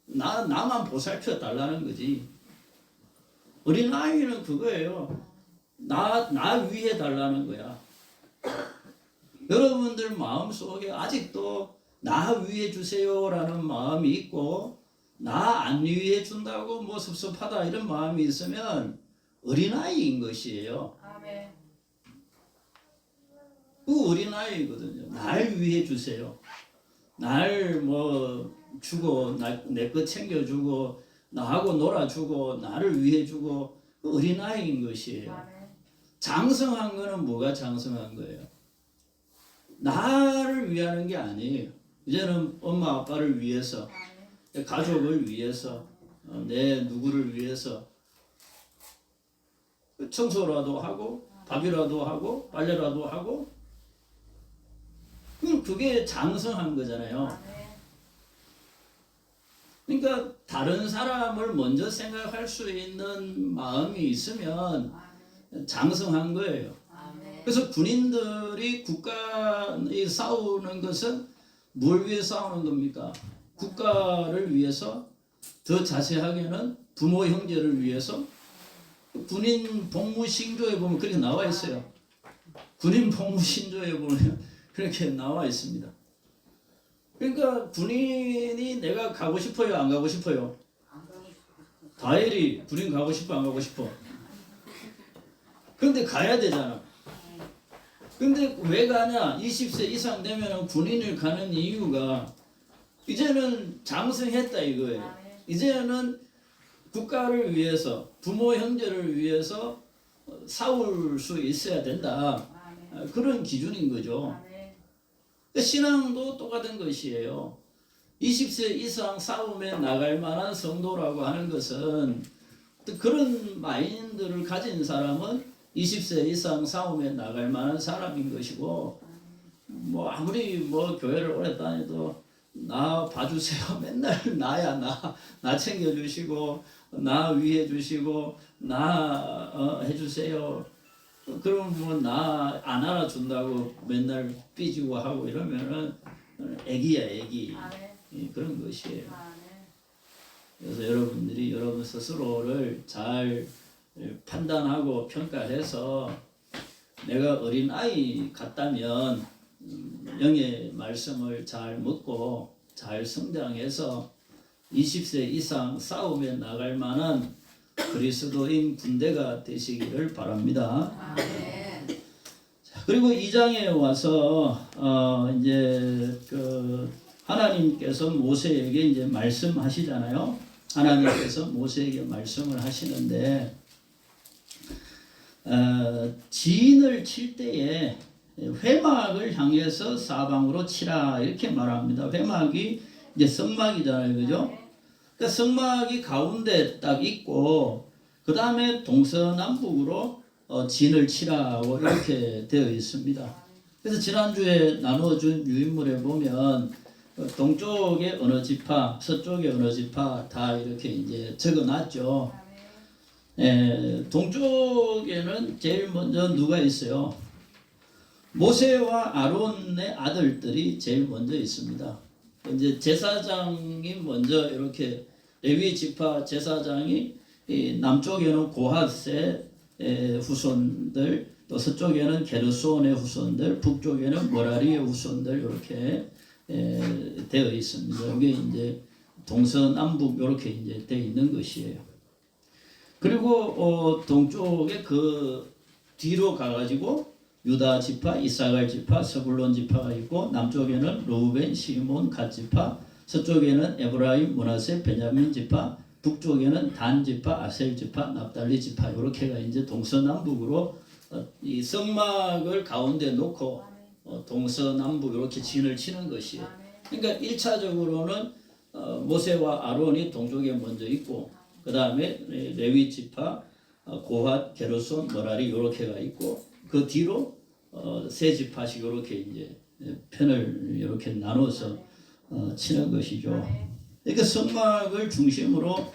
Speaker 1: 나만 보살펴 달라는 거지. 어린아이는 그거예요. 나 위해 달라는 거야. 여러분들 마음속에 아직도 나 위해 주세요라는 마음이 있고, 나 안 위해 준다고 뭐 섭섭하다 이런 마음이 있으면 어린아이인 것이에요.
Speaker 2: 아멘.
Speaker 1: 그 어린아이거든요. 날 위해 주세요. 날 뭐 주고, 내 거 챙겨주고, 나하고 놀아주고, 나를 위해 주고, 그 어린아이인 것이에요.
Speaker 2: 아멘.
Speaker 1: 장성한 거는 뭐가 장성한 거예요? 나를 위하는 게 아니에요. 이제는 엄마 아빠를 위해서,
Speaker 2: 아멘.
Speaker 1: 가족을 위해서, 내 누구를 위해서 청소라도 하고 밥이라도 하고 빨래라도 하고, 그럼 그게 장성한 거잖아요.
Speaker 2: 아멘.
Speaker 1: 그러니까 다른 사람을 먼저 생각할 수 있는 마음이 있으면
Speaker 2: 아멘.
Speaker 1: 장성한 거예요.
Speaker 2: 아멘.
Speaker 1: 그래서 군인들이 국가에 싸우는 것은 뭘 위해 싸우는 겁니까? 국가를 위해서, 더 자세하게는 부모 형제를 위해서. 군인 복무신조에 보면 그렇게 나와 있어요. 군인 복무신조에 보면 그렇게 나와 있습니다. 그러니까 군인이 내가 가고 싶어요, 안 가고 싶어요? 다일이 군인 가고 싶어, 안 가고 싶어? 그런데 가야 되잖아. 근데 왜 가냐? 20세 이상 되면 군인을 가는 이유가 이제는 장성했다 이거예요.
Speaker 2: 아멘.
Speaker 1: 이제는 국가를 위해서, 부모 형제를 위해서 싸울 수 있어야 된다.
Speaker 2: 아멘.
Speaker 1: 그런 기준인 거죠.
Speaker 2: 아멘.
Speaker 1: 신앙도 똑같은 것이에요. 20세 이상 싸움에 나갈 만한 성도라고 하는 것은, 그런 마인드를 가진 사람은 20세 이상 싸움에 나갈 만한 사람인 것이고, 뭐 아무리 뭐 교회를 오래 다녀도 나 봐주세요. 맨날 나야 나 챙겨주시고, 나 위해 주시고, 나 해주세요. 그럼 뭐 나 안 알아준다고 맨날 삐지고 하고 이러면은 애기야 애기.
Speaker 2: 아멘.
Speaker 1: 그런 것이에요.
Speaker 2: 아멘.
Speaker 1: 그래서 여러분들이 여러분 스스로를 잘 판단하고 평가해서, 내가 어린아이 같다면 영의 말씀을 잘 먹고 잘 성장해서 20세 이상 싸움에 나갈 만한 그리스도인 군대가 되시기를 바랍니다.
Speaker 2: 아멘.
Speaker 1: 그리고 2장에 와서 이제 그 하나님께서 모세에게 이제 말씀하시잖아요. 하나님께서 모세에게 말씀을 하시는데, 진을 칠 때에 회막을 향해서 사방으로 치라 이렇게 말합니다. 회막이 이제 성막이잖아요, 그죠? 그러니까 성막이 가운데 딱 있고 그 다음에 동서남북으로 진을 치라고 이렇게 되어 있습니다. 그래서 지난주에 나누어준 유인물에 보면 동쪽에 어느 지파, 서쪽에 어느 지파 다 이렇게 이제 적어놨죠. 동쪽에는 제일 먼저 누가 있어요? 모세와 아론의 아들들이 제일 먼저 있습니다. 이제 제사장이 먼저 이렇게 레위 지파 제사장이 남쪽에는 고핫의 후손들, 또 서쪽에는 게르손의 후손들, 북쪽에는 머라리의 후손들 이렇게 되어 있습니다. 이게 이제 동서남북 이렇게 이제 되어 있는 것이에요. 그리고 동쪽에 그 뒤로 가가지고 유다 지파, 이사갈 지파, 스불론 지파가 있고 남쪽에는 르우벤, 시몬, 갓 지파, 서쪽에는 에브라임, 므낫세, 베냐민 지파, 북쪽에는 단 지파, 아셀 지파, 납달리 지파 이렇게가 이제 동서남북으로 이 성막을 가운데 놓고 동서남북 이렇게 진을 치는 것이에요. 그러니까 1차적으로는 모세와 아론이 동쪽에 먼저 있고 그 다음에 레위 지파, 고핫, 게르손, 머라리 이렇게가 있고 그 뒤로 세 지파씩 이렇게 이제 편을 이렇게 나눠서 치는 것이죠. 그러니까 성막을 중심으로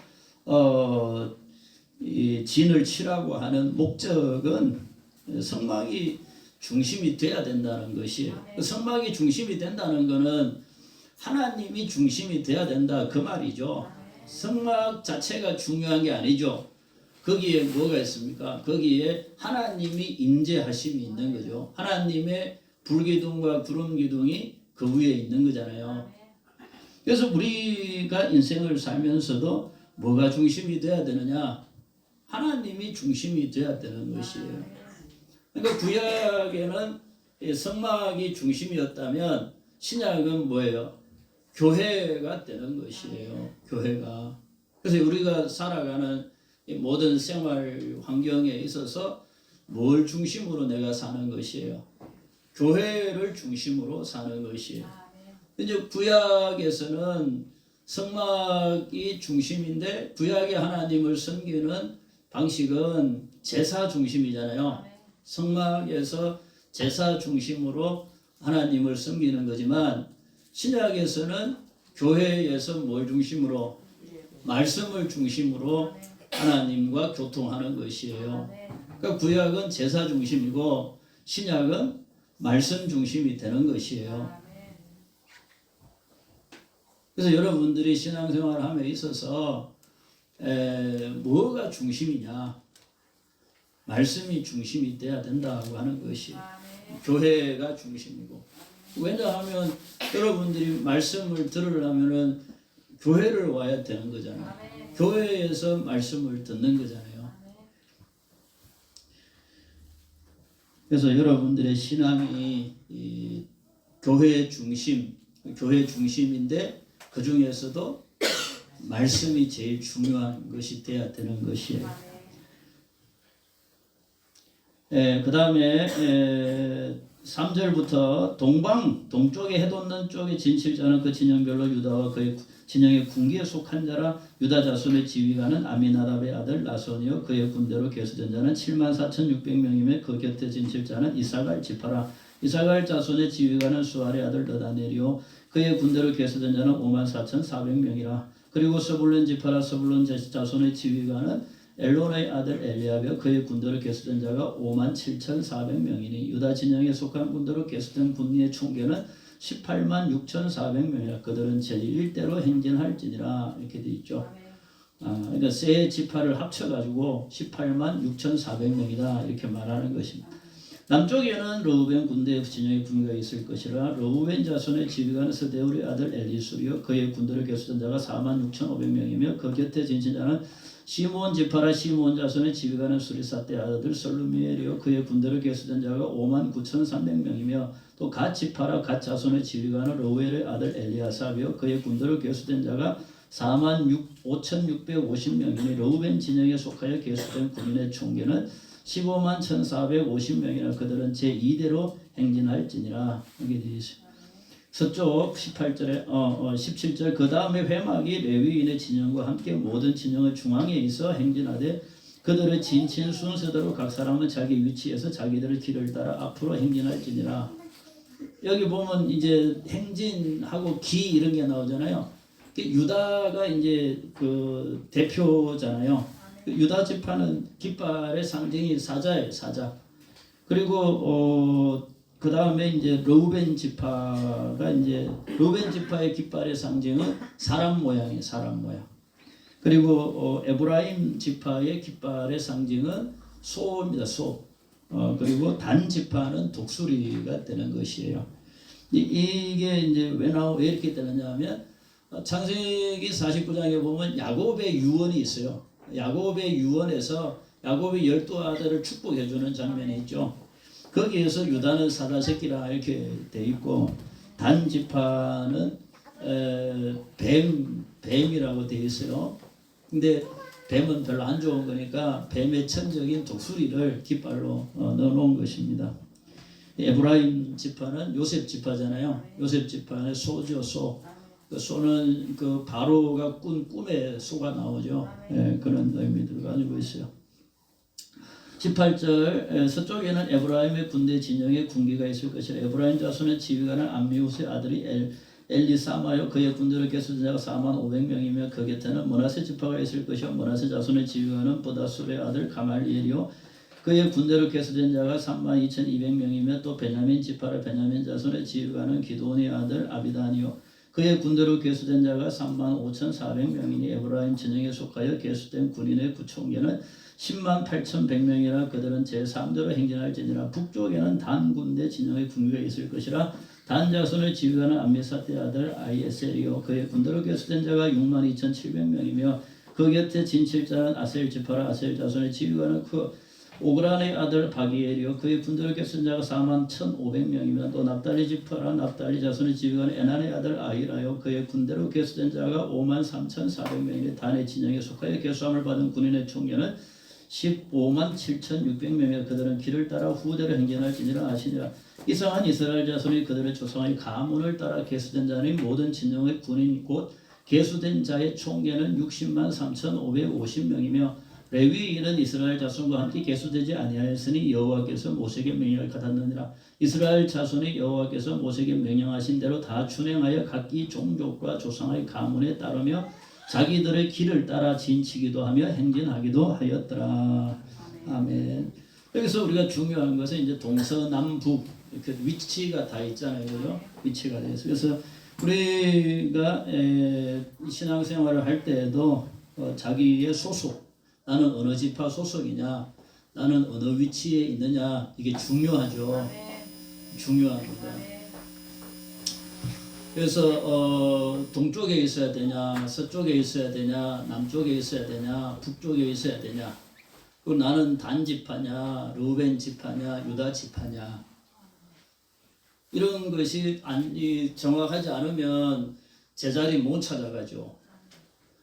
Speaker 1: 이 진을 치라고 하는 목적은 성막이 중심이 돼야 된다는 것이에요. 성막이 중심이 된다는 것은 하나님이 중심이 돼야 된다 그 말이죠. 성막 자체가 중요한 게 아니죠. 거기에 뭐가 있습니까? 거기에 하나님이 임재하심이 있는 거죠. 하나님의 불기둥과 구름기둥이 그 위에 있는 거잖아요. 그래서 우리가 인생을 살면서도 뭐가 중심이 돼야 되느냐? 하나님이 중심이 돼야 되는 것이에요. 그러니까 구약에는 성막이 중심이었다면 신약은 뭐예요? 교회가 되는 것이에요. 교회가. 그래서 우리가 살아가는 모든 생활 환경에 있어서 뭘 중심으로 내가 사는 것이에요? 교회를 중심으로 사는 것이에요. 이제 구약에서는 성막이 중심인데 구약의 하나님을 섬기는 방식은 제사 중심이잖아요. 성막에서 제사 중심으로 하나님을 섬기는 거지만 신약에서는 교회에서 뭘 중심으로? 말씀을 중심으로 하나님과 교통하는 것이에요. 그러니까 구약은 제사 중심이고 신약은 말씀 중심이 되는 것이에요. 그래서 여러분들이 신앙생활을 함에 있어서 뭐가 중심이냐? 말씀이 중심이 돼야 된다고 하는 것이 교회가 중심이고. 왜냐하면 여러분들이 말씀을 들으려면은 교회를 와야 되는 거잖아요. 교회에서 말씀을 듣는 거잖아요. 그래서 여러분들의 신앙이 이 교회 중심인데 그 중에서도 말씀이 제일 중요한 것이 돼야 되는 것이에요. 그 다음에 3절부터 동쪽에 해돋는 쪽에 진칠자는 그 진영별로 유다와 그의 진영의 군기에 속한 자라. 유다 자손의 지휘관은 아미나답의 아들 나손이요 그의 군대로 계수된 자는 74,600명이며 그 곁에 진칠자는 이사갈 지파라. 이사갈 자손의 지휘관은 수알의 아들 너다넬이요 그의 군대로 계수된 자는 54,400명이라. 그리고 서불론 지파라. 서불론 자손의 지휘관은 엘론의 아들 엘리압이요 그의 군대로 계수된 자가 57,400명이니 유다 진영에 속한 군대로 계수된 군리의 총계는 186,400명이라. 그들은 제1대로 행진할지니라. 이렇게 되어 있죠. 그러니까 세 지파를 합쳐가지고 186,400명이다 이렇게 말하는 것입니다. 남쪽에는 르우벤 군대 진영의 군대가 있을 것이라. 르우벤 자손의 지휘관은 스데울의 아들 엘리수리요 그의 군대로 계수된 자가 46,500명이며 그 곁에 진친 자는 시몬 지파라. 시몬 자손의 지휘관은 수리사대 아들 솔루미엘이요 그의 군대로 계수된 자가 59,300명이며 또 갓 지파라. 갓 자손의 지휘관은 로웰의 아들 엘리아삽이요 그의 군대로 계수된 자가 45,650명이니 르우벤 진영에 속하여 계수된 군인의 총계는 151,450명이나. 그들은 제2대로 행진할지니라. 여기 되어 있습니다. 서쪽 18절에 17절 그 다음에 회막이 레위인의 진영과 함께 모든 진영의 중앙에 있어 행진하되 그들의 진친 순서대로 각 사람은 자기 위치에서 자기들의 길을 따라 앞으로 행진할지니라. 여기 보면 이제 행진하고 기 이런 게 나오잖아요. 유다가 이제 그 대표잖아요. 유다 지파는 깃발의 상징이 사자예요, 사자. 그리고 그 다음에 이제 르우벤 지파가 이제 르우벤 지파의 깃발의 상징은 사람 모양이에요, 사람 모양. 그리고 에브라임 지파의 깃발의 상징은 소입니다, 소. 그리고 단 지파는 독수리가 되는 것이에요. 이게 이제 왜 이렇게 되느냐면 창세기 49장에 보면 야곱의 유언이 있어요. 야곱의 유언에서 야곱의 12아들을 축복해주는 장면이 있죠. 거기에서 유다는 사자새끼라 이렇게 돼 있고 단 지파는 뱀이라고 돼 있어요. 근데 뱀은 별로 안 좋은 거니까 뱀의 천적인 독수리를 깃발로 넣어놓은 것입니다. 에브라임 지파는 요셉 지파잖아요. 요셉 지파는 소죠, 소. 그 소는 그 바로가 꾼 꿈에 소가 나오죠. 그런 의미들을 가지고 있어요. 18절 서쪽에는 에브라임의 군대 진영에 군기가 있을 것이라. 에브라임 자손의 지휘관은 암미우스의 아들이 엘리사마요 그의 군대를 계수된 자가 45,000명이며 그 곁에는 므낫세 지파가 있을 것이요 므낫세 자손의 지휘관은 보다술의 아들 가말리엘이요 그의 군대를 계수된 자가 32,200명이며 또 베냐민 지파라. 베냐민 자손의 지휘관은 기드온의 아들 아비단이요 그의 군대로 계수된 자가 35,400명이니 에브라임 진영에 속하여 계수된 군인의 구총계는 108,100명이라. 그들은 제3대로 행진할지니라. 북쪽에는 단 군대 진영의 군기가 있을 것이라. 단 자손의 지휘관은 암미사드의 아들 아이에셀이요 그의 군대로 계수된 자가 62,700명이며 그 곁에 진칠자는 아셀 지파라. 아셀 자손의 지휘관은 그 오그란의 아들 바기엘이요 그의 군대로 계수된 자가 41,500명이며 또 납달리 지파라. 납달리 자손의 지휘관은 에난의 아들 아히라요 그의 군대로 계수된 자가 53,400명이니 단의 진영에 속하여 계수함을 받은 군인의 총계는 157,600명이라. 그들은 길을 따라 후대로 행진할지니라 아시니라. 이상한 이스라엘 자손이 그들의 조상의 가문을 따라 계수된 자는 모든 진영의 군인 곧 계수된 자의 총계는 603,550명이며 레위인은 이스라엘 자손과 함께 계수되지 아니하였으니 여호와께서 모세에게 명령을 받았느니라. 이스라엘 자손이 여호와께서 모세에게 명령하신 대로 다 준행하여 각기 종족과 조상의 가문에 따르며 자기들의 길을 따라 진치기도 하며 행진하기도 하였더라. 아멘. 여기서 우리가 중요한 것은 이제 동서남북 이렇게 위치가 다 있잖아요, 그죠? 위치가 돼서 그래서 우리가 신앙생활을 할 때에도 자기의 소속, 나는 어느 지파 소속이냐, 나는 어느 위치에 있느냐 이게 중요하죠. 중요합니다. 그래서 동쪽에 있어야 되냐, 서쪽에 있어야 되냐, 남쪽에 있어야 되냐, 북쪽에 있어야 되냐. 그리고 나는 단 지파냐, 르우벤 지파냐, 유다 지파냐. 이런 것이 정확하지 않으면 제자리 못 찾아가죠.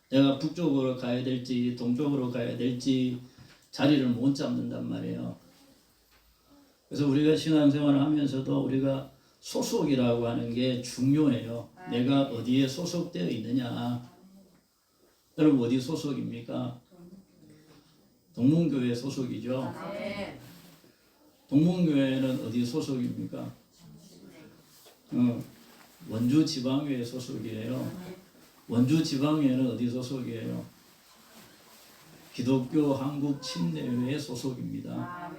Speaker 1: 내가 북쪽으로 가야 될지 동쪽으로 가야 될지 자리를 못 잡는단 말이에요. 그래서 우리가 신앙생활을 하면서도 우리가 소속이라고 하는 게 중요해요. 내가 어디에 소속되어 있느냐. 여러분 어디 소속입니까? 동문교회 소속이죠. 동문교회는 어디 소속입니까? 원주 지방교회 소속이에요. 원주 지방교회는 어디 소속이에요? 기독교 한국 침례회 소속입니다.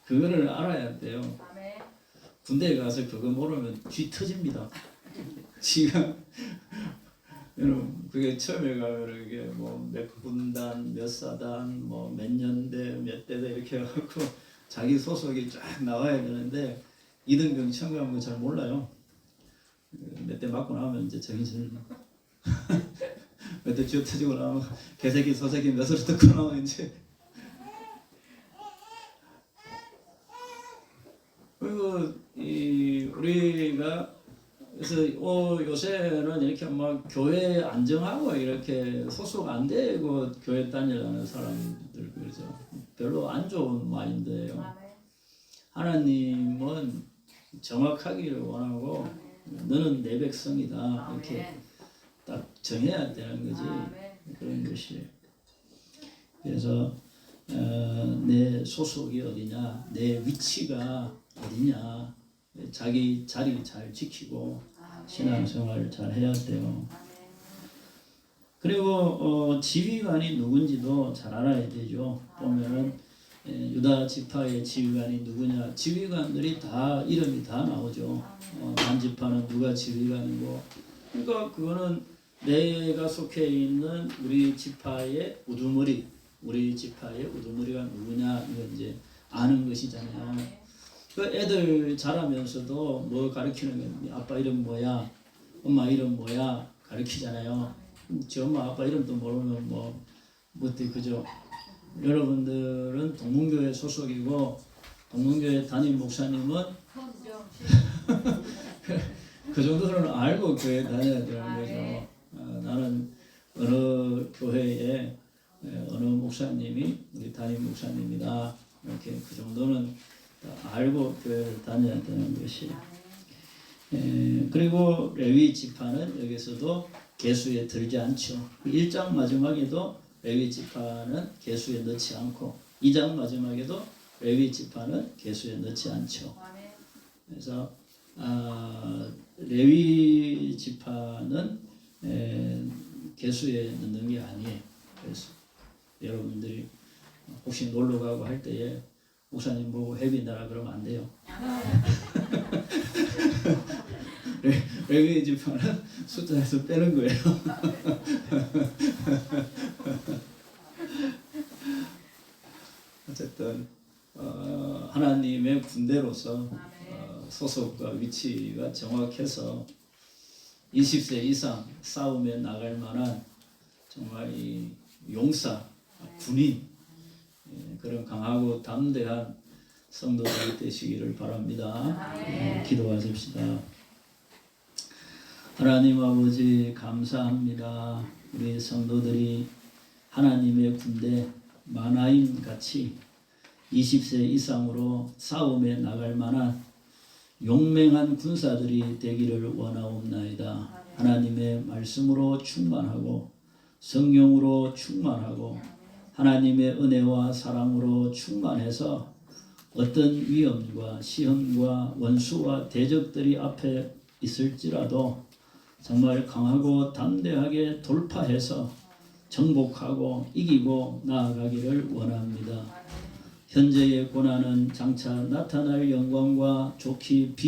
Speaker 1: 그거를 알아야 돼요. 군대에 가서 그거 모르면 쥐 터집니다. 지금 여러분 그게 처음에 가면 이게 뭐 몇 군단, 몇 사단, 뭐 몇 년대, 몇 대대 이렇게 해갖고 자기 소속이 쫙 나와야 되는데 이등병 처음 가면 거 잘 몰라요. 몇 대 맞고 나면 이제 정신 몇 대 쥐어 터지고 나면 개새끼 소새끼 몇 소리 듣고 나면 이제 그리고 우리가 그래서 요새는 이렇게 막 교회 안정하고 이렇게 소속 안 되고 교회 다니려는 사람들 그러죠. 별로 안 좋은 마인드예요. 하나님은 정확하기를 원하고 너는 내 백성이다 이렇게 딱 정해야 되는 거지. 그런 것이. 그래서 내 소속이 어디냐, 내 위치가 어디냐, 자기 자리 잘 지키고 신앙생활 잘 해야 돼요. 그리고 지휘관이 누군지도 잘 알아야 되죠. 보면은 유다 지파의 지휘관이 누구냐, 지휘관들이 다 이름이 다 나오죠. 단 지파는 누가 지휘관이고, 그러니까 그거는 내가 속해 있는 우리 지파의 우두머리, 우리 지파의 우두머리가 누구냐 이거 이제 아는 것이잖아요. 그 애들 자라면서도 뭐 가르치는 거, 아빠 이름 뭐야, 엄마 이름 뭐야 가르치잖아요. 지 엄마 아빠 이름도 모르면 뭐 어때, 그죠? 여러분들은 동문교회 소속이고 동문교회 담임 목사님은 그 정도는 알고 교회 다녀야 되는 거죠. 나는 어느 교회에 어느 목사님이 우리 담임 목사님이다 이렇게 그 정도는 알고 교회를 다녀야 되는 것이. 그리고 레위 지파는 여기서도 계수에 들지 않죠. 1장 마지막에도 레위 지파는 계수에 넣지 않고 2장 마지막에도 레위 지파는 계수에 넣지 않죠. 그래서 레위 지파는 계수에 넣는 게 아니에요. 그래서 여러분들이 혹시 놀러 가고 할 때에 목사님 보고 회비 내라 그러면 안 돼요. 레위 지파는 숫자에서 빼는 거예요. 어쨌든 하나님의 군대로서 소속과 위치가 정확해서 20세 이상 싸움에 나갈 만한 정말 이 용사, 군인, 그런 강하고 담대한 성도들이 되시기를 바랍니다. 기도하십시다. 하나님 아버지 감사합니다. 우리 성도들이 하나님의 군대 마나임 같이 20세 이상으로 싸움에 나갈 만한 용맹한 군사들이 되기를 원하옵나이다. 하나님의 말씀으로 충만하고 성령으로 충만하고 하나님의 은혜와 사랑으로 충만해서 어떤 위험과 시험과 원수와 대적들이 앞에 있을지라도 정말 강하고 담대하게 돌파해서 정복하고 이기고 나아가기를 원합니다. 현재의 고난은 장차 나타날 영광과 좋기